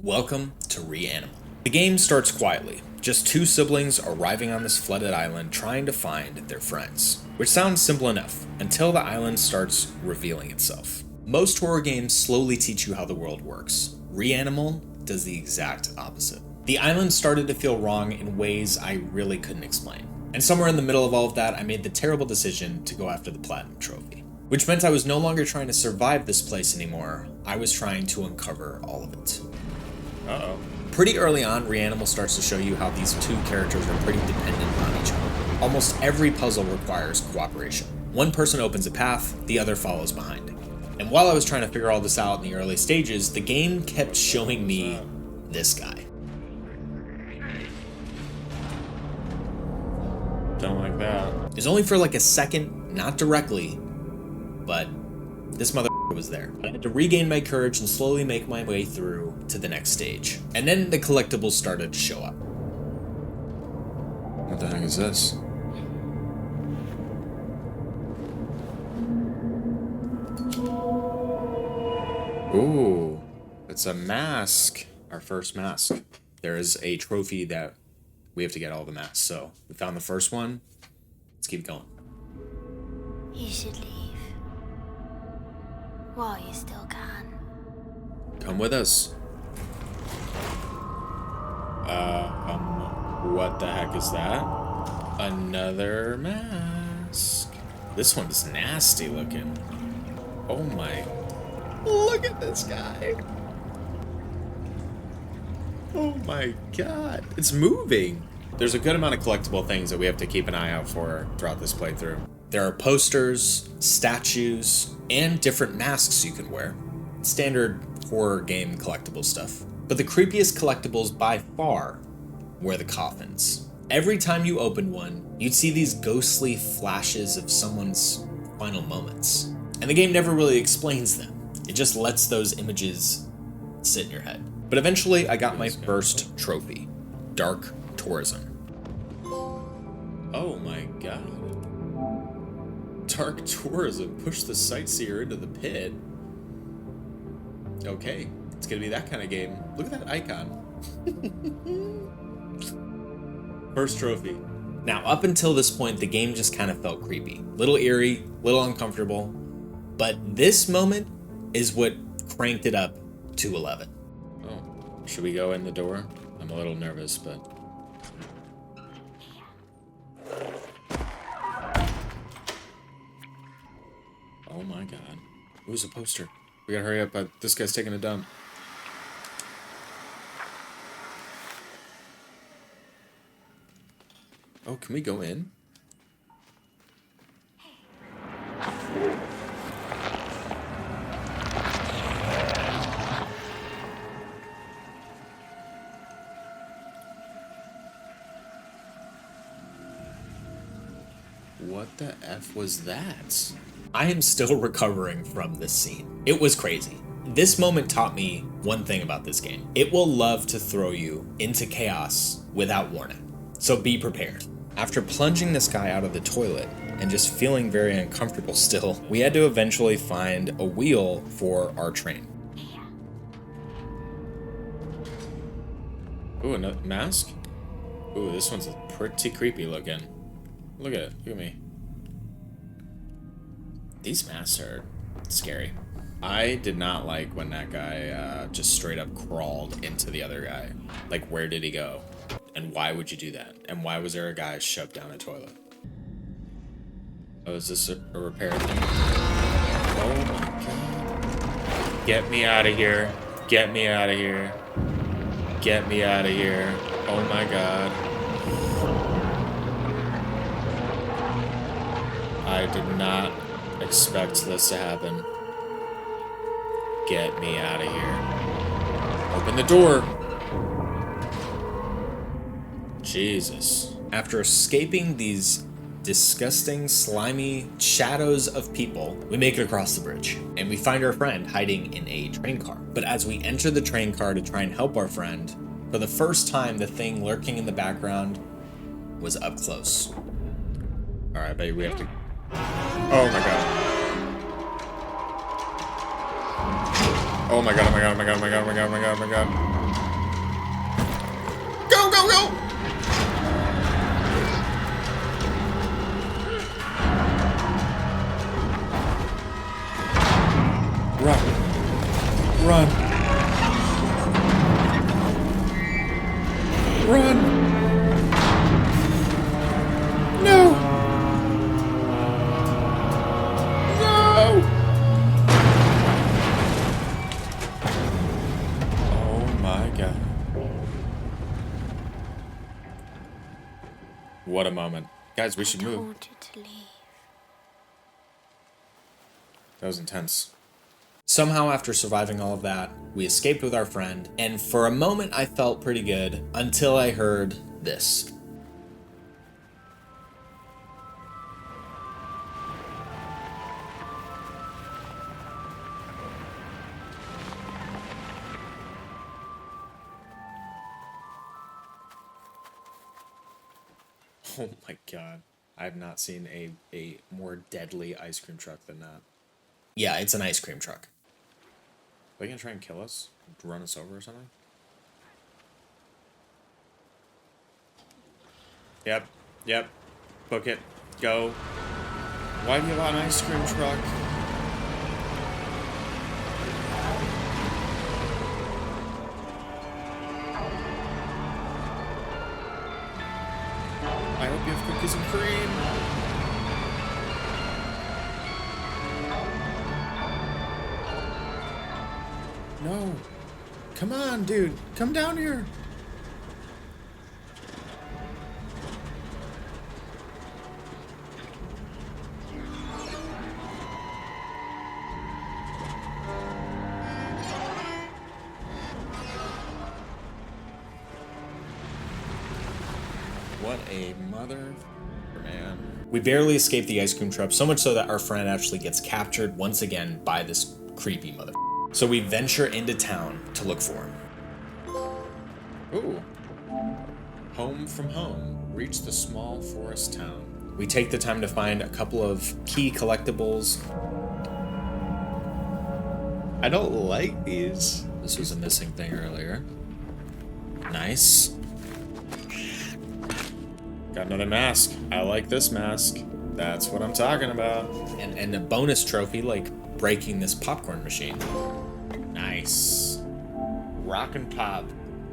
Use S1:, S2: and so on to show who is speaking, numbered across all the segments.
S1: Welcome to REANIMAL. The game starts quietly, just two siblings arriving on this flooded island trying to find their friends. Which sounds simple enough, until the island starts revealing itself. Most horror games slowly teach you how the world works. REANIMAL does the exact opposite. The island started to feel wrong in ways I really couldn't explain. And somewhere in the middle of all of that, I made the terrible decision to go after the Platinum Trophy. Which meant I was no longer trying to survive this place anymore, I was trying to uncover all of it. Uh-oh. Pretty early on, REANIMAL starts to show you how these two characters are pretty dependent on each other. Almost every puzzle requires cooperation. One person opens a path, the other follows behind. And while I was trying to figure all this out in the early stages, the game kept showing me this guy.
S2: Don't like that.
S1: It was only for like a second, not directly, but this mother was there. I had to regain my courage and slowly make my way through to the next stage. And then the collectibles started to show up.
S2: What the heck is this? Ooh, it's a mask.
S1: Our first mask. There is a trophy that we have to get all the masks. So we found the first one. Let's keep going.
S3: You should leave. While you still can.
S1: Come with us.
S2: What the heck is that?
S1: Another mask. This one's nasty looking. Oh my. Look at this guy. Oh my god. It's moving. There's a good amount of collectible things that we have to keep an eye out for throughout this playthrough. There are posters, statues, and different masks you can wear. Standard horror game collectible stuff. But the creepiest collectibles by far were the coffins. Every time you opened one, you'd see these ghostly flashes of someone's final moments. And the game never really explains them. It just lets those images sit in your head. But eventually I got my first trophy, Dark Tourism.
S2: Oh my god. Dark Tourism, push the sightseer into the pit.
S1: Okay, it's gonna be that kind of game. Look at that icon. First trophy. Now, up until this point, the game just kind of felt creepy. Little eerie, little uncomfortable. But this moment is what cranked it up to 11.
S2: Oh, should we go in the door? I'm a little nervous, but... Oh my god. It was a poster. We gotta hurry up, this guy's taking a dump. Oh, can we go in? What the F was that?
S1: I am still recovering from this scene. It was crazy. This moment taught me one thing about this game. It will love to throw you into chaos without warning. So be prepared. After plunging this guy out of the toilet and just feeling very uncomfortable still, we had to eventually find a wheel for our train.
S2: Ooh, another mask? Ooh, this one's pretty creepy looking. Look at it. Look at me. These masks are scary. I did not like when that guy just straight up crawled into the other guy. Like, where did he go? And why would you do that? And why was there a guy shoved down a toilet? Oh, is this a repair thing? Oh my god. Get me out of here. Get me out of here. Get me out of here. Oh my god. I did not expect this to happen. Get me out of here. Open the door. Jesus.
S1: After escaping these disgusting, slimy shadows of people, we make it across the bridge, and we find our friend hiding in a train car. But as we enter the train car to try and help our friend, for the first time, the thing lurking in the background was up close.
S2: Alright, baby, we have to... Oh my god. Oh my god, oh my god, oh my god, oh my god, oh my god, oh my god, oh my god. Go, go, go! Run. Run. Run. No. No. Oh my god. What a moment. Guys, we should
S3: I
S2: move.
S3: told you to leave.
S2: That was intense.
S1: Somehow, after surviving all of that, we escaped with our friend, and for a moment I felt pretty good until I heard this.
S2: Oh my god. I have not seen a more deadly ice cream truck than that.
S1: Yeah, it's an ice cream truck.
S2: Are they gonna try and kill us? Run us over or something? Yep. Yep. Book it. Go. Why do you want an ice cream truck? I hope you have cookies and cream. No. Come on, dude. Come down here. What a mother, man.
S1: We barely escaped the ice cream truck, so much so that our friend actually gets captured once again by this creepy mother. So we venture into town to look for him.
S2: Ooh. Home from home. Reach the small forest town.
S1: We take the time to find a couple of key collectibles.
S2: I don't like these.
S1: This was a missing thing earlier. Nice.
S2: Got another mask. I like this mask. That's what I'm talking about.
S1: And a bonus trophy, like breaking this popcorn machine.
S2: Nice.
S1: Rock and pop.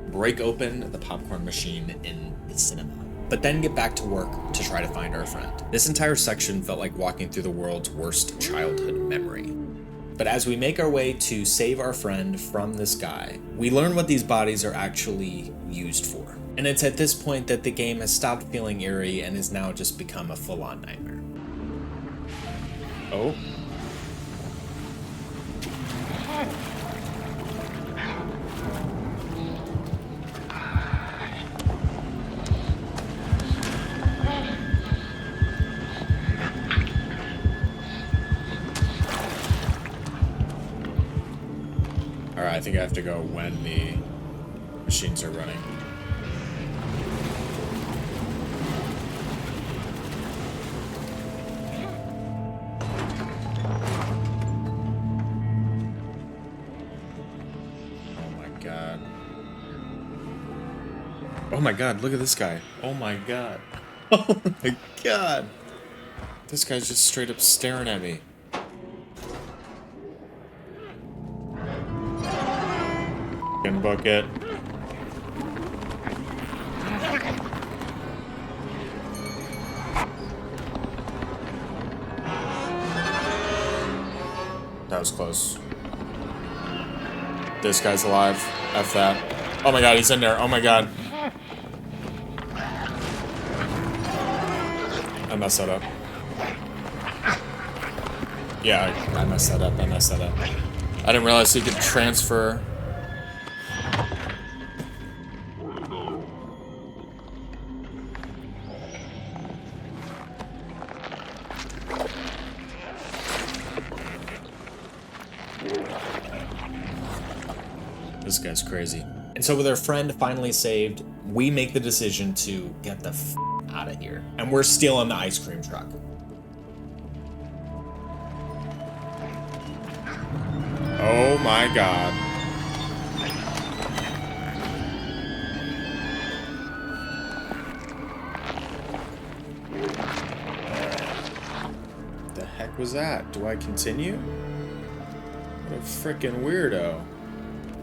S1: Break open the popcorn machine in the cinema. But then get back to work to try to find our friend. This entire section felt like walking through the world's worst childhood memory. But as we make our way to save our friend from this guy, we learn what these bodies are actually used for. And it's at this point that the game has stopped feeling eerie and has now just become a full-on nightmare.
S2: Oh. Alright, I think I have to go when the machines are running. Oh my god, look at this guy. Oh my god. Oh my god. This guy's just straight up staring at me. F***ing book it. That was close. This guy's alive. F that. Oh my god, he's in there. Oh my god. I messed that up. Yeah, I messed that up. I messed that up. I didn't realize he could transfer. This guy's crazy.
S1: And so with our friend finally saved, we make the decision to get the f out of here. And we're stealing the ice cream truck.
S2: Oh my god. The heck was that? Do I continue? What a freaking weirdo.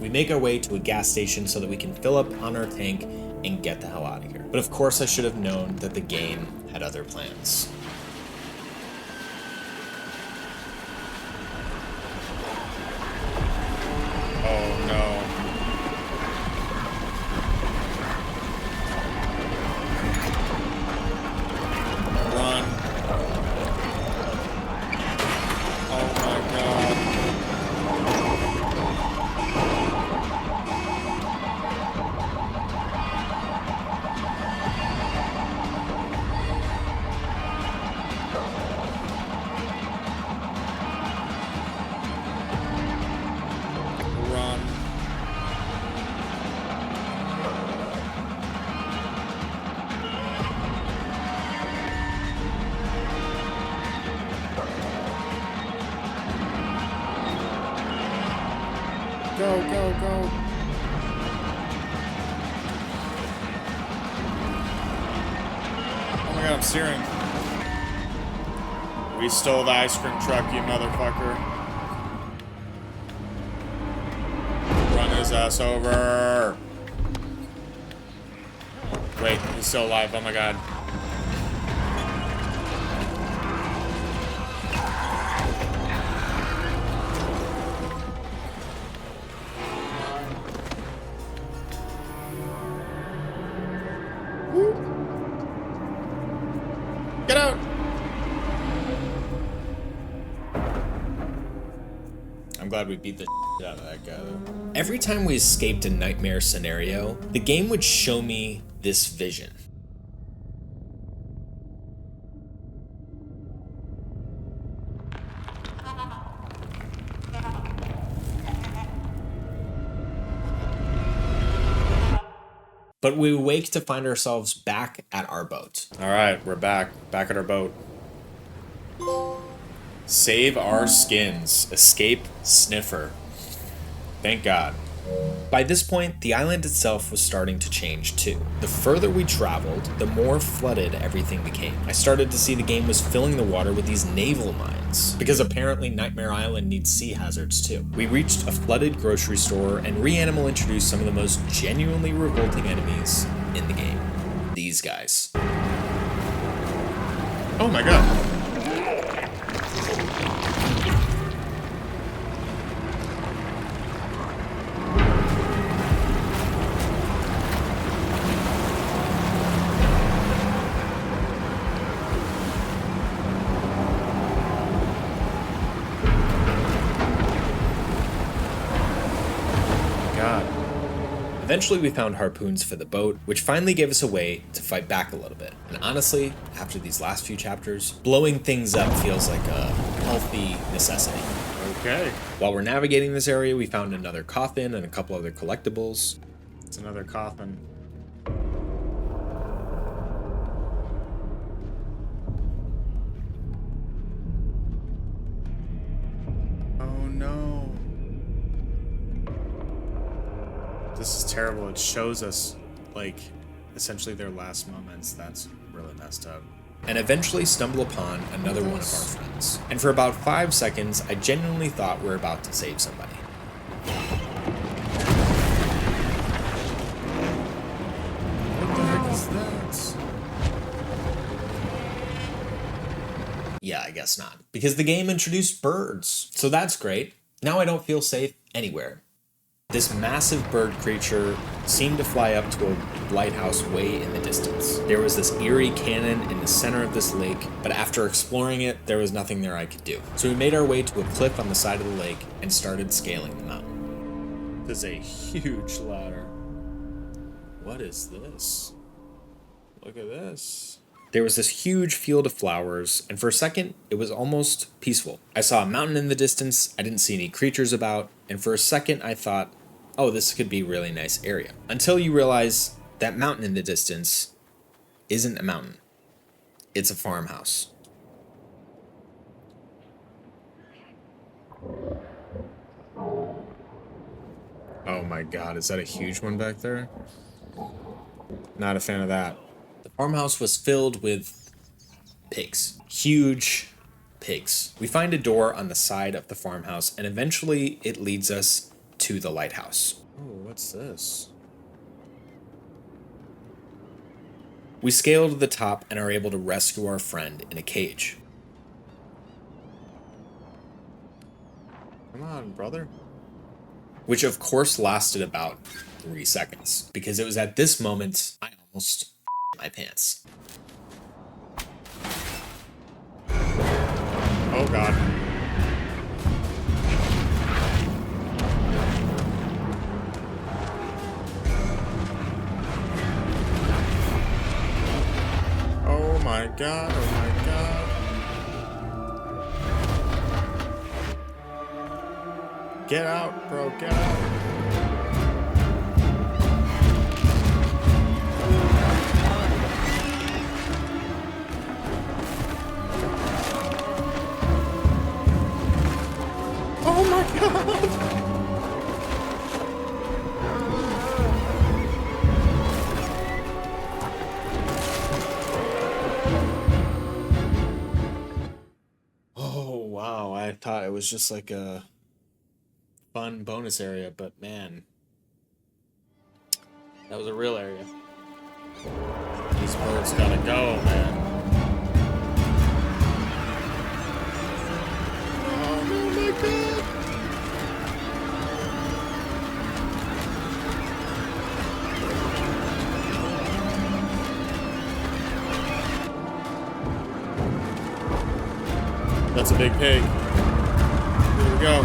S1: We make our way to a gas station so that we can fill up on our tank and get the hell out of here. But of course I should have known that the game had other plans.
S2: Oh no. Run. Oh my god. Run. Go, go, go. Oh my god, I'm steering. We stole the ice cream truck, you motherfucker. Run his ass over. Wait, he's still alive. Oh my god. Get out!
S1: I'm glad we beat the shit out of that guy though. Every time we escaped a nightmare scenario, the game would show me this vision. But we wake to find ourselves back at our boat.
S2: Alright, we're back. Back at our boat. Save our skins. Escape Sniffer. Thank God.
S1: By this point, the island itself was starting to change too. The further we traveled, the more flooded everything became. I started to see the game was filling the water with these naval mines, because apparently Nightmare Island needs sea hazards too. We reached a flooded grocery store, and REANIMAL introduced some of the most genuinely revolting enemies in the game. These guys.
S2: Oh my god.
S1: Eventually we found harpoons for the boat, which finally gave us a way to fight back a little bit. And honestly, after these last few chapters, blowing things up feels like a healthy necessity.
S2: Okay.
S1: While we're navigating this area, we found another coffin and a couple other collectibles.
S2: It's another coffin. Oh no. This is terrible. It shows us, like, essentially their last moments. That's really messed up.
S1: And eventually stumble upon another one of our friends. And for about 5 seconds, I genuinely thought we were about to save somebody.
S2: What the heck is that?
S1: Yeah, I guess not. Because the game introduced birds. So that's great. Now I don't feel safe anywhere. This massive bird creature seemed to fly up to a lighthouse way in the distance. There was this eerie cannon in the center of this lake, but after exploring it, there was nothing there I could do. So we made our way to a cliff on the side of the lake and started scaling the mountain.
S2: This is a huge ladder. What is this? Look at this.
S1: There was this huge field of flowers, and for a second, it was almost peaceful. I saw a mountain in the distance, I didn't see any creatures about, and for a second I thought, oh, this could be a really nice area. Until you realize that mountain in the distance isn't a mountain. It's a farmhouse.
S2: Oh my god, is that a huge one back there? Not a fan of that.
S1: The farmhouse was filled with pigs. Huge pigs. We find a door on the side of the farmhouse, and eventually it leads us to the lighthouse.
S2: Oh, what's this?
S1: We scale to the top and are able to rescue our friend in a cage.
S2: Come on, brother.
S1: Which of course lasted about 3 seconds, because it was at this moment I almost my pants.
S2: Oh god. Oh my god, oh my god. Get out, bro, get out. Oh my god! Oh wow, I thought it was just like a fun bonus area, but man, that was a real area. These birds gotta go, man. Oh my god! That's a big pig. Here we go.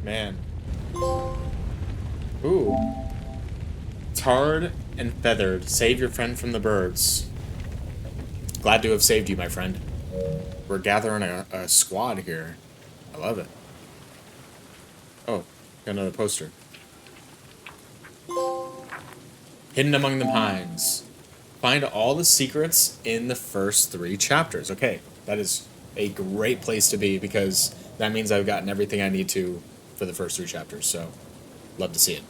S2: Man. Ooh. Tarred and feathered. Save your friend from the birds. Glad to have saved you, my friend. We're gathering a squad here. I love it. Oh, got another poster. Hidden among the pines. Find all the secrets in the first 3 chapters. Okay, that is a great place to be because that means I've gotten everything I need to for the first 3 chapters, so love to see it.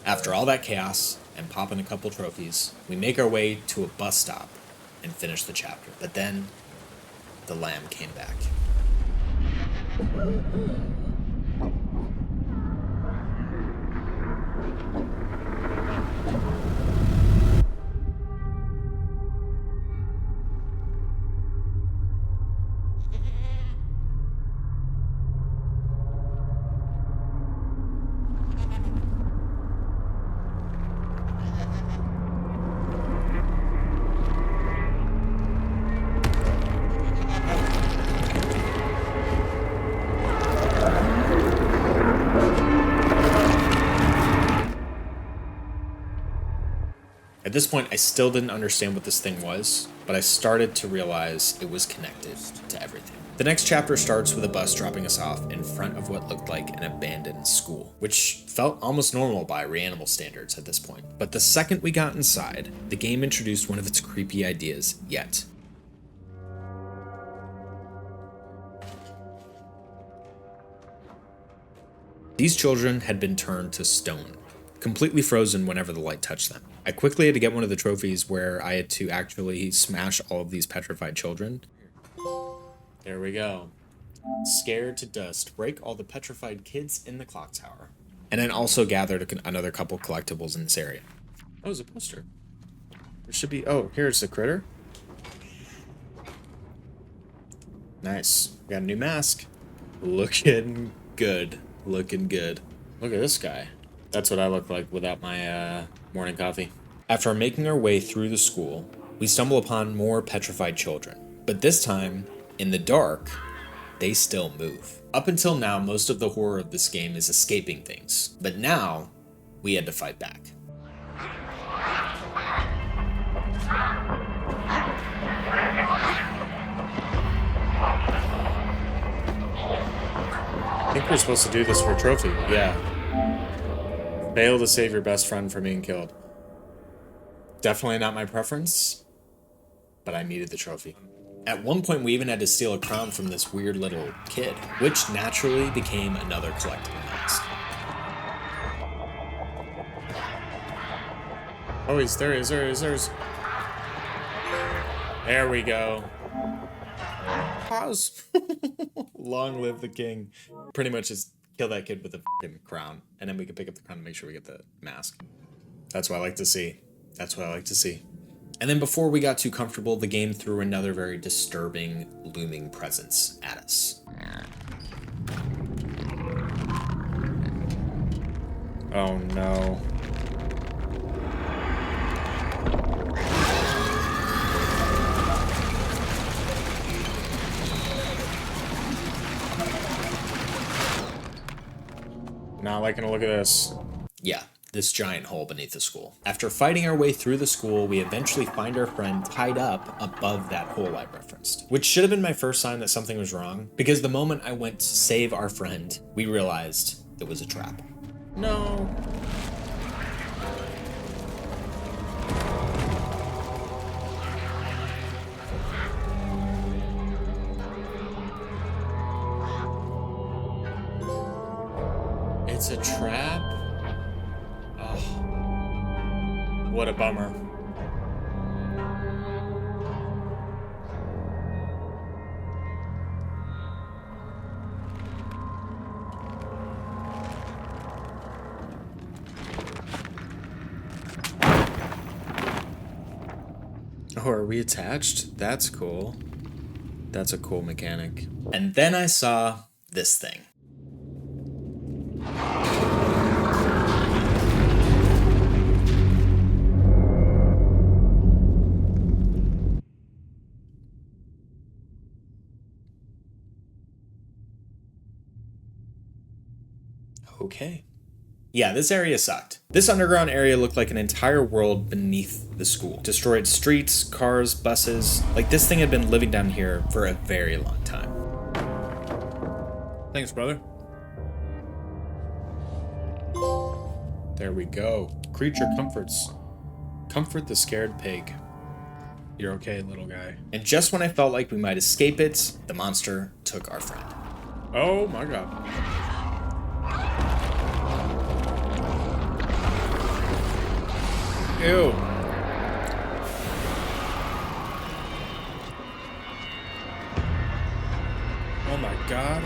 S2: After all that chaos and popping a couple trophies, we make our way to a bus stop and finish the chapter. But then, the lamb came back. At this point, I still didn't understand what this thing was, but I started to realize it was connected to everything. The next chapter starts with a bus dropping us off in front of what looked like an abandoned school, which felt almost normal by REANIMAL standards at this point. But the second we got inside, the game introduced one of its creepy ideas yet. These children had been turned to stone, completely frozen whenever the light touched them. I quickly had to get one of the trophies where I had to actually smash all of these petrified children. There we go. Scared to dust, break all the petrified kids in the clock tower. And then also gathered another couple collectibles in this area. Oh, there's a poster. There should be, oh, here's the critter. Nice. Got a new mask. Looking good. Looking good. Look at this guy. That's what I look like without my morning coffee. After making our way through the school, we stumble upon more petrified children. But this time, in the dark, they still move. Up until now, most of the horror of this game is escaping things. But now,
S1: we had to fight back.
S2: I think we're supposed to do this for a trophy. Yeah. Fail to save your best friend from being killed. Definitely not my preference, but I needed the trophy.
S1: At one point, we even had to steal a crown from this weird little kid, which naturally became another collectible mask.
S2: Oh, there he is. There we go. Pause.
S1: Long live the king. Pretty much just kill that kid with a fucking crown, and then we can pick up the crown and make sure we get the mask.
S2: That's what I like to see. That's what I like to see.
S1: And then before we got too comfortable, the game threw another very disturbing, looming presence at us.
S2: Oh no. Not liking to look at this.
S1: Yeah, this giant hole beneath the school. After fighting our way through the school, we eventually find our friend tied up above that hole I referenced, which should have been my first sign that something was wrong, because the moment I went to save our friend, we realized it was a trap.
S2: No. It's a trap? Oh. What a bummer. Oh, are we attached? That's cool. That's a cool mechanic.
S1: And then I saw this thing. Okay. Yeah, this area sucked. This underground area looked like an entire world beneath the school. Destroyed streets, cars, buses. Like this thing had been living down here for a very long time.
S2: Thanks, brother. There we go. Creature comforts. Comfort the scared pig. You're okay, little guy.
S1: And just when I felt like we might escape it, the monster took our friend.
S2: Oh my god. Ew. Oh my god.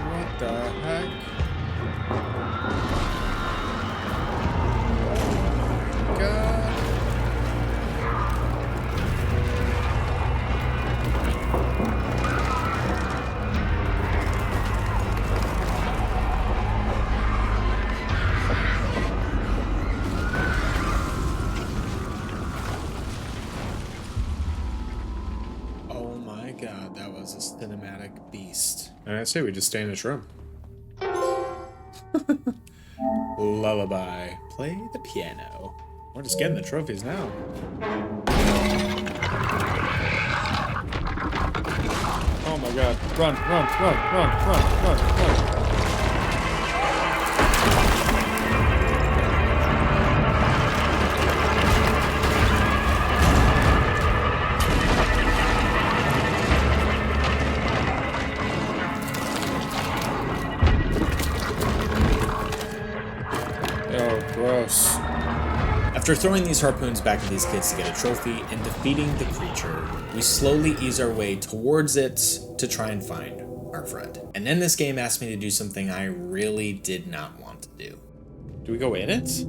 S2: What the heck? Oh my god. Oh my god, that was a cinematic beast. And I say we just stay in this room. Lullaby. Play the piano. We're just getting the trophies now. Oh my god. Run, run, run, run, run, run, run. Oh, gross.
S1: After throwing these harpoons back at these kids to get a trophy and defeating the creature, we slowly ease our way towards it to try and find our friend. And then this game asked me to do something I really did not want to do.
S2: Do we go in it?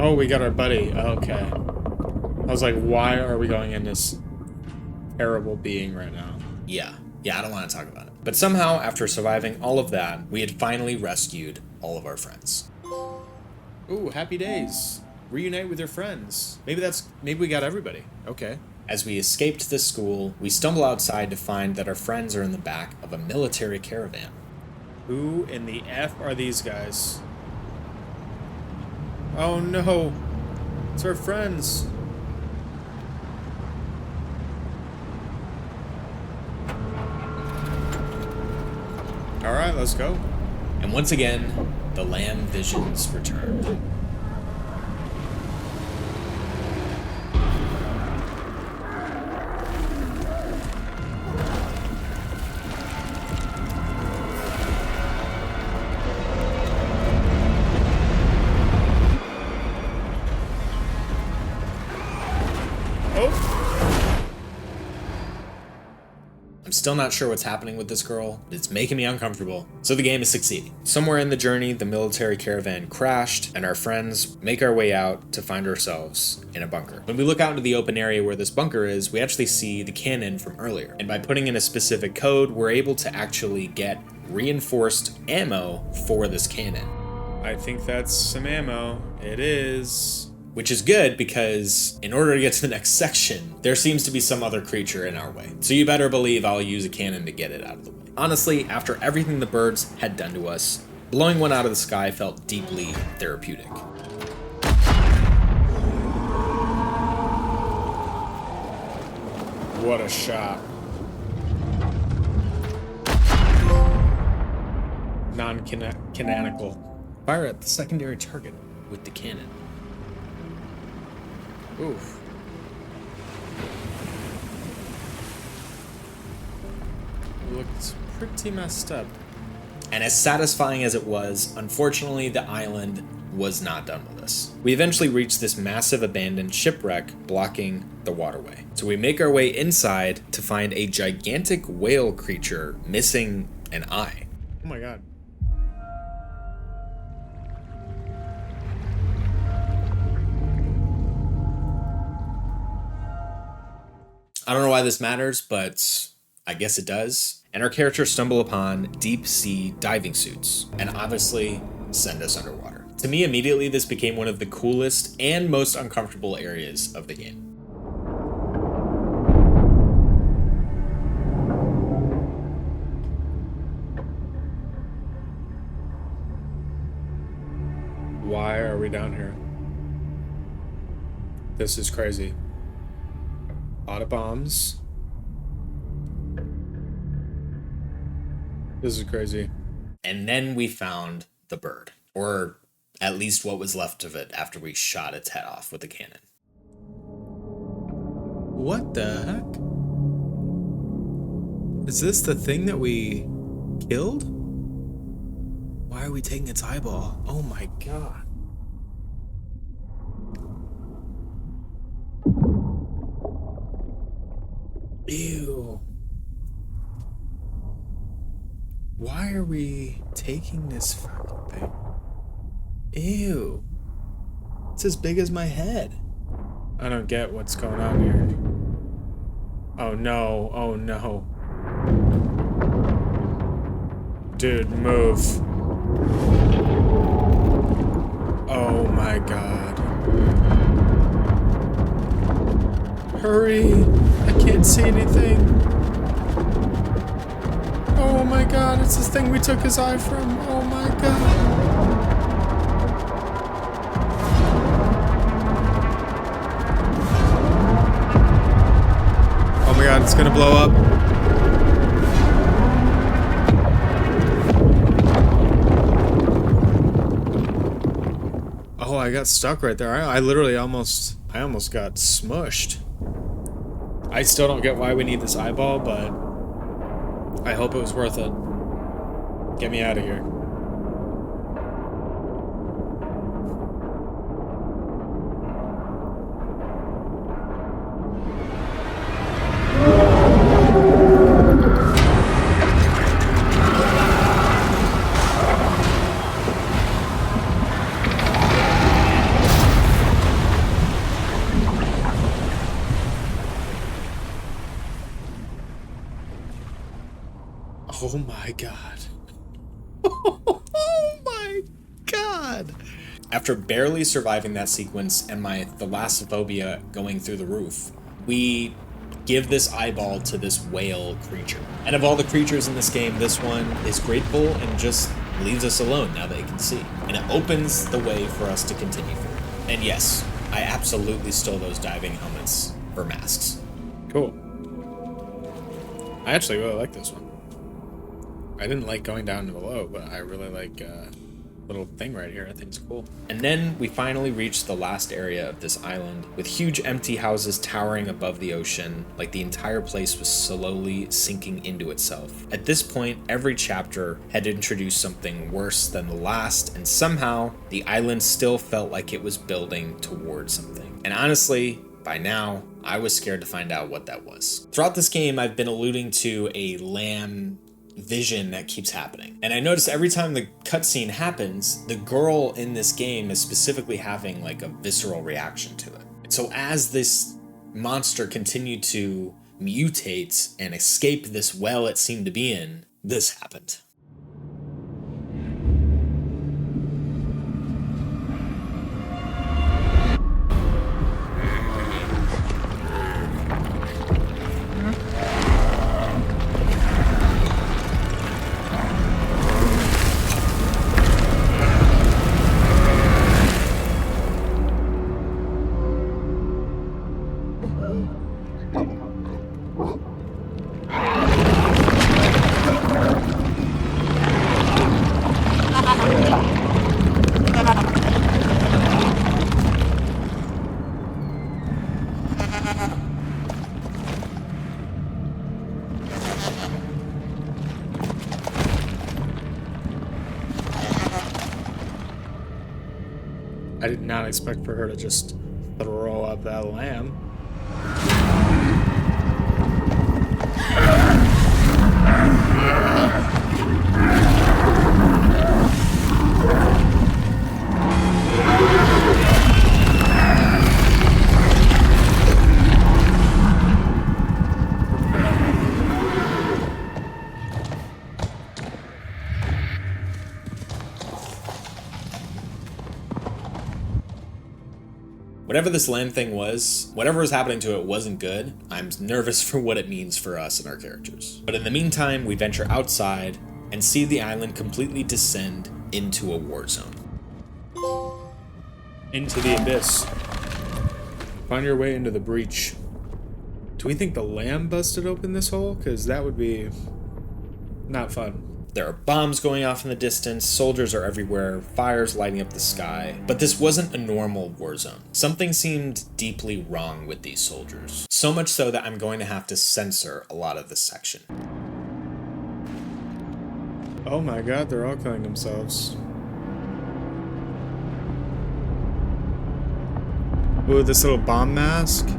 S4: Oh, we got our buddy. Okay. I was like, why are we going in this terrible being right now?
S1: Yeah, I don't want to talk about it. But somehow, after surviving all of that, we had finally rescued all of our friends.
S2: Ooh, happy days. Reunite with your friends. Maybe we got everybody. Okay.
S1: As we escaped the school, we stumble outside to find that our friends are in the back of a military caravan.
S4: Who in the F are these guys? Oh no. It's our friends. Alright, let's go.
S1: And once again, the Lamb visions returned. I'm still not sure what's happening with this girl, but it's making me uncomfortable. So the game is succeeding. Somewhere in the journey, the military caravan crashed, and our friends make our way out to find ourselves in a bunker. When we look out into the open area where this bunker is, we actually see the cannon from earlier. And by putting in a specific code, we're able to actually get reinforced ammo for this cannon.
S4: I think that's some ammo. It is.
S1: Which is good because in order to get to the next section, there seems to be some other creature in our way. So you better believe I'll use a cannon to get it out of the way. Honestly, after everything the birds had done to us, blowing one out of the sky felt deeply therapeutic.
S4: What a shot. Non-canonical.
S1: Fire at the secondary target with the cannon.
S4: Oof. Looks pretty messed up.
S1: And as satisfying as it was, unfortunately the island was not done with us. We eventually reached this massive abandoned shipwreck blocking the waterway. So we make our way inside to find a gigantic whale creature missing an eye.
S4: Oh my god.
S1: I don't know why this matters, but I guess it does. And our characters stumble upon deep sea diving suits, and obviously send us underwater. To me, immediately this became one of the coolest and most uncomfortable areas of the game.
S4: Why are we down here? This is crazy. A lot of bombs. This is crazy.
S1: And then we found the bird, or at least what was left of it after we shot its head off with a cannon.
S4: What the heck? Is this the thing that we killed? Why are we taking its eyeball? Oh my god. Ew. Why are we taking this fucking thing? Ew. It's as big as my head. I don't get what's going on here. Oh no, oh no. Dude, move. Oh my god. Hurry! I can't see anything. Oh my god, it's this thing we took his eye from. Oh my god. Oh my god, it's gonna blow up. Oh, I got stuck right there. I literally almost got smushed. I still don't get why we need this eyeball, but I hope it was worth it. Get me out of here. Oh my god. Oh my god.
S1: After barely surviving that sequence and my thalassophobia going through the roof, we give this eyeball to this whale creature. And of all the creatures in this game, this one is grateful and just leaves us alone now that it can see. And it opens the way for us to continue forward. And yes, I absolutely stole those diving helmets for masks.
S4: Cool. I actually really like this one. I didn't like going down to below, but I really like little thing right here. I think it's cool.
S1: And then we finally reached the last area of this island, with huge empty houses towering above the ocean, like the entire place was slowly sinking into itself. At this point, every chapter had introduced something worse than the last, and somehow the island still felt like it was building towards something. And honestly, by now, I was scared to find out what that was. Throughout this game, I've been alluding to a lamb vision that keeps happening. And I notice every time the cutscene happens, the girl in this game is specifically having like a visceral reaction to it. And so as this monster continued to mutate and escape this well it seemed to be in, this happened.
S4: I did not expect for her to just throw up that lamb.
S1: Whatever this land thing was, whatever was happening to it wasn't good. I'm nervous for what it means for us and our characters. But in the meantime, we venture outside and see the island completely descend into a war zone.
S4: Into the abyss. Find your way into the breach. Do we think the lamb busted open this hole? Because that would be not fun.
S1: There are bombs going off in the distance, soldiers are everywhere, fires lighting up the sky. But this wasn't a normal war zone. Something seemed deeply wrong with these soldiers. So much so that I'm going to have to censor a lot of this section.
S4: Oh my god, they're all killing themselves. Ooh, this little bomb mask?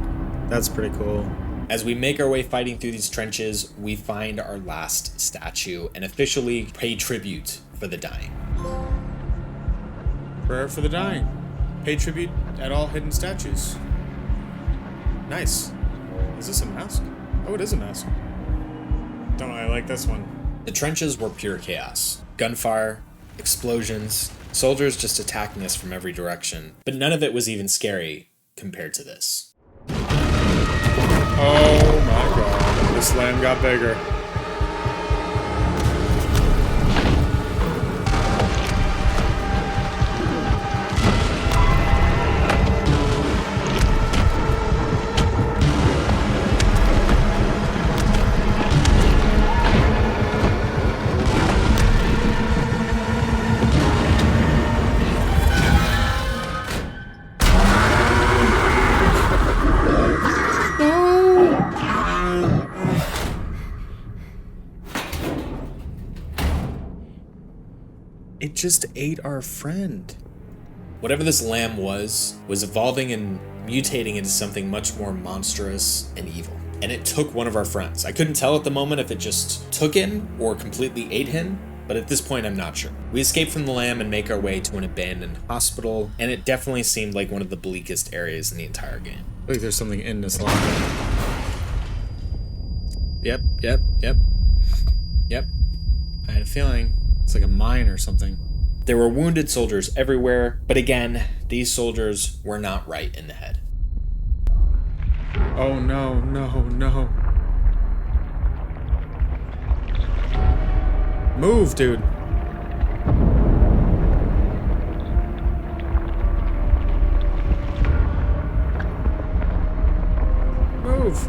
S4: That's pretty cool.
S1: As we make our way fighting through these trenches, we find our last statue and officially pay tribute for the dying.
S4: Prayer for the dying. Pay tribute at all hidden statues. Nice. Is this a mask? Oh, it is a mask. Don't I like this one.
S1: The trenches were pure chaos. Gunfire, explosions, soldiers just attacking us from every direction. But none of it was even scary compared to this.
S4: Oh my god, this lamb got bigger. It just ate our friend.
S1: Whatever this lamb was evolving and mutating into something much more monstrous and evil. And it took one of our friends. I couldn't tell at the moment if it just took him or completely ate him, but at this point I'm not sure. We escape from the lamb and make our way to an abandoned hospital, and it definitely seemed like one of the bleakest areas in the entire game.
S4: Look, there's something in this lamb. Yep. I had a feeling it's like a mine or something.
S1: There were wounded soldiers everywhere, but again, these soldiers were not right in the head.
S4: Oh no, no, no. Move, dude. Move.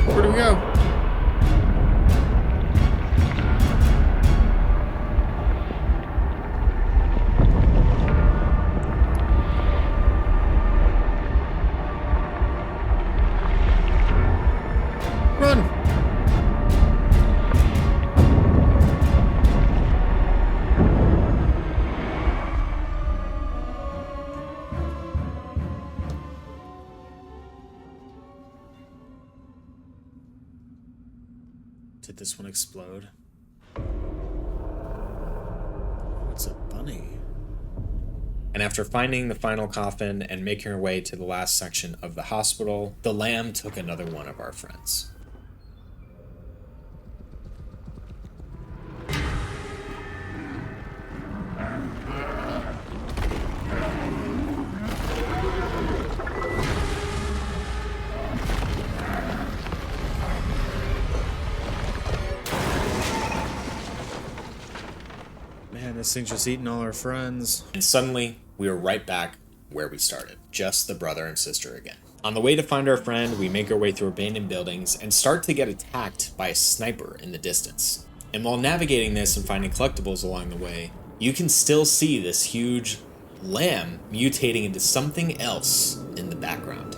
S4: Where do we go? Run! Did this one explode? Oh, it's a bunny.
S1: And after finding the final coffin and making our way to the last section of the hospital, the lamb took another one of our friends.
S4: Man, this thing's just eating all our friends.
S1: And suddenly, we were right back where we started, just the brother and sister again. On the way to find our friend, we make our way through abandoned buildings and start to get attacked by a sniper in the distance. And while navigating this and finding collectibles along the way, you can still see this huge lamb mutating into something else in the background.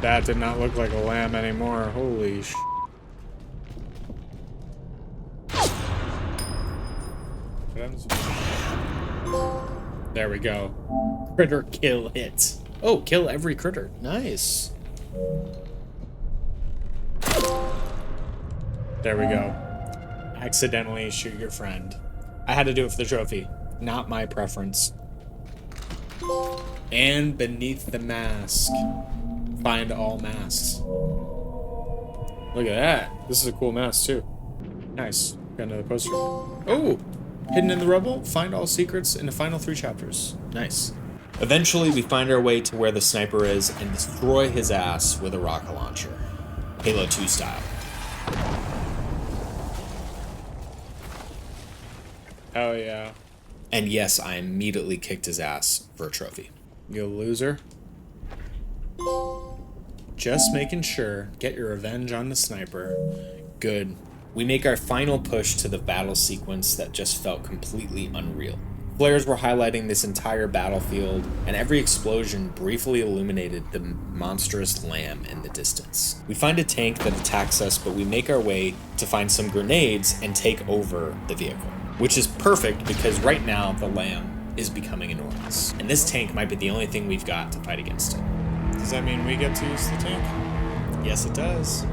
S4: That did not look like a lamb anymore. Holy sh... There we go.
S1: Critter kill hit. Oh, kill every critter. Nice.
S4: There we go. Accidentally shoot your friend. I had to do it for the trophy. Not my preference. And beneath the mask, find all masks. Look at that. This is a cool mask too. Nice. Got another poster. Oh! Hidden in the rubble, find all secrets in the final 3 chapters. Nice.
S1: Eventually, we find our way to where the sniper is and destroy his ass with a rocket launcher. Halo 2 style.
S4: Oh yeah.
S1: And yes, I immediately kicked his ass for a trophy.
S4: You loser. Just making sure. Get your revenge on the sniper.
S1: Good. We make our final push to the battle sequence that just felt completely unreal. Flares were highlighting this entire battlefield, and every explosion briefly illuminated the monstrous lamb in the distance. We find a tank that attacks us, but we make our way to find some grenades and take over the vehicle. Which is perfect because right now the lamb is becoming enormous. And this tank might be the only thing we've got to fight against it.
S4: Does that mean we get to use the tank?
S1: Yes, it does.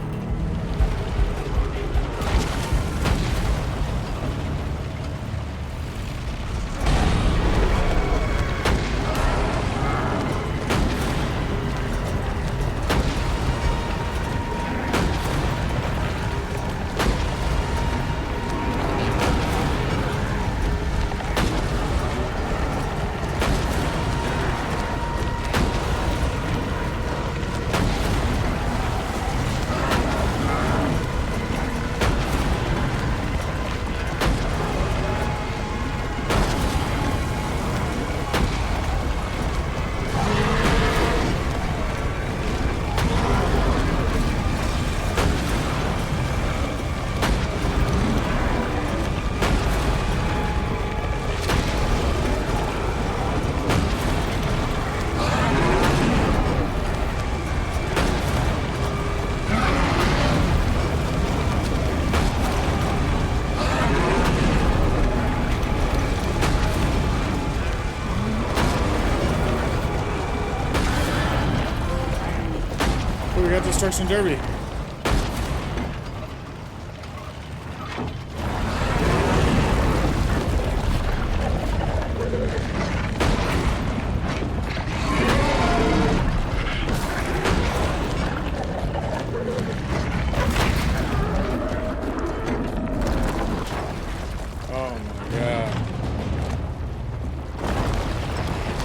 S4: Oh, we got Destruction Derby.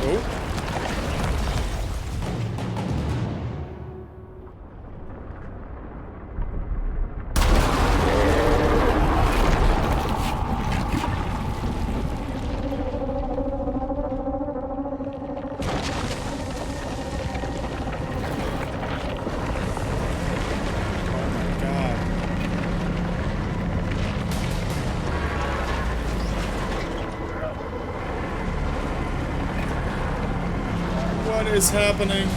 S4: Oh. What is happening?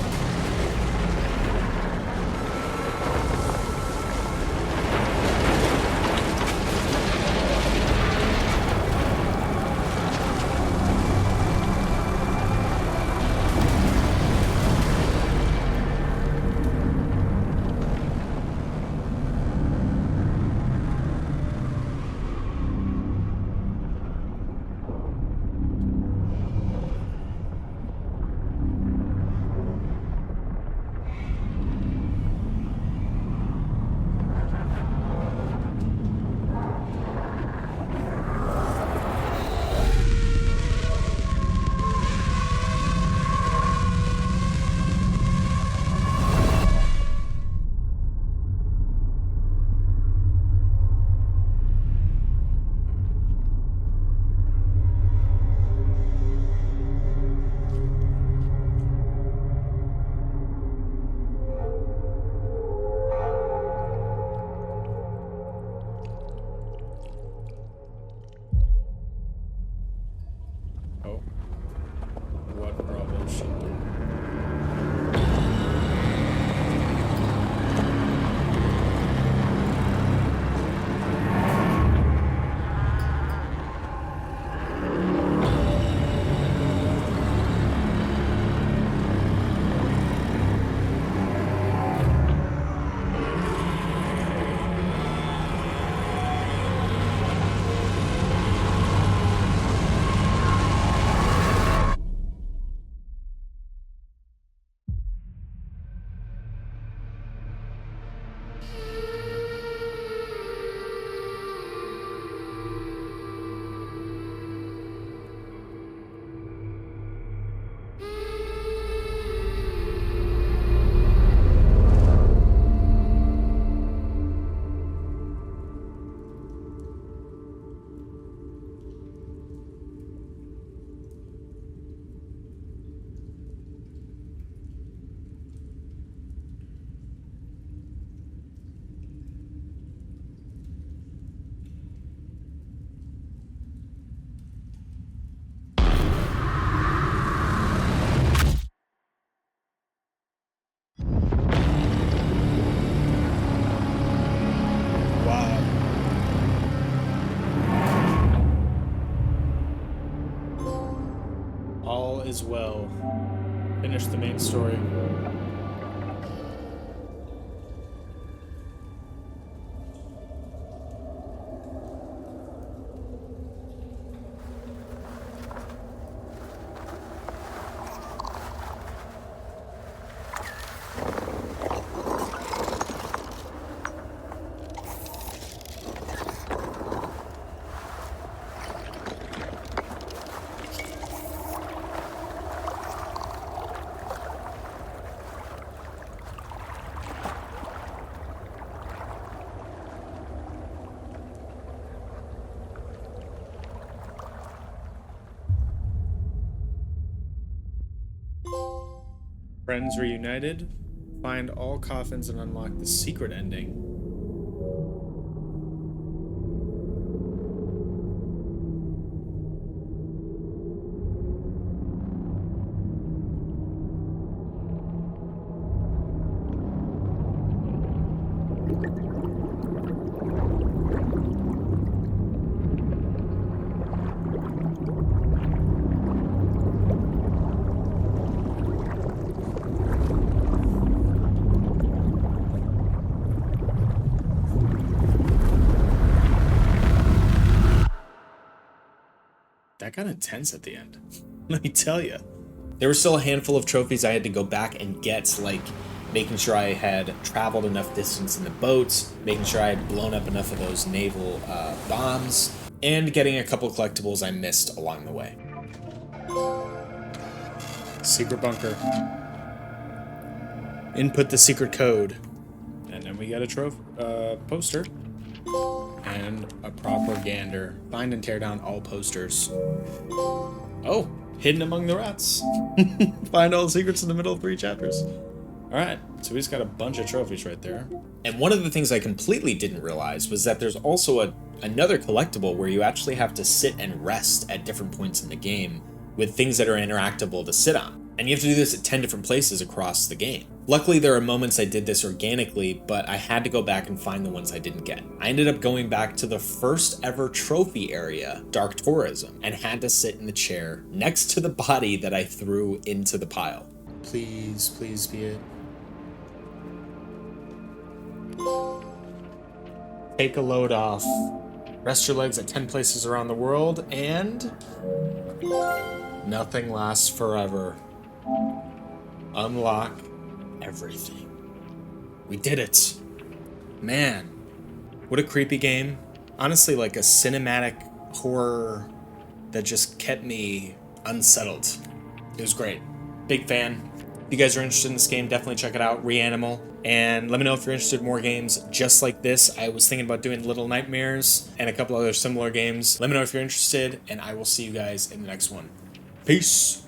S4: Oh. What rubbish. All is well. Finish the main story. Friends reunited. Find all coffins and unlock the secret ending. That got intense at the end. Let me tell you.
S1: There were still a handful of trophies I had to go back and get, like making sure I had traveled enough distance in the boats, making sure I had blown up enough of those naval bombs, and getting a couple collectibles I missed along the way.
S4: Secret bunker. Input the secret code. And then we got a poster. And a propagander. Find and tear down all posters. Oh, hidden among the rats. Find all the secrets in the middle of 3 chapters. Alright, so we just got a bunch of trophies right there.
S1: And one of the things I completely didn't realize was that there's also another collectible where you actually have to sit and rest at different points in the game with things that are interactable to sit on. And you have to do this at 10 different places across the game. Luckily, there are moments I did this organically, but I had to go back and find the ones I didn't get. I ended up going back to the first ever trophy area, Dark Tourism, and had to sit in the chair next to the body that I threw into the pile.
S4: Please, please be it. Take a load off. Rest your legs at 10 places around the world, and nothing lasts forever. Unlock everything. We did it. Man, what a creepy game. Honestly, like a cinematic horror that just kept me unsettled. It was great. Big fan. If you guys are interested in this game, definitely check it out, REANIMal. And let me know if you're interested in more games just like this. I was thinking about doing Little Nightmares and a couple other similar games. Let me know if you're interested, and I will see you guys in the next one. Peace.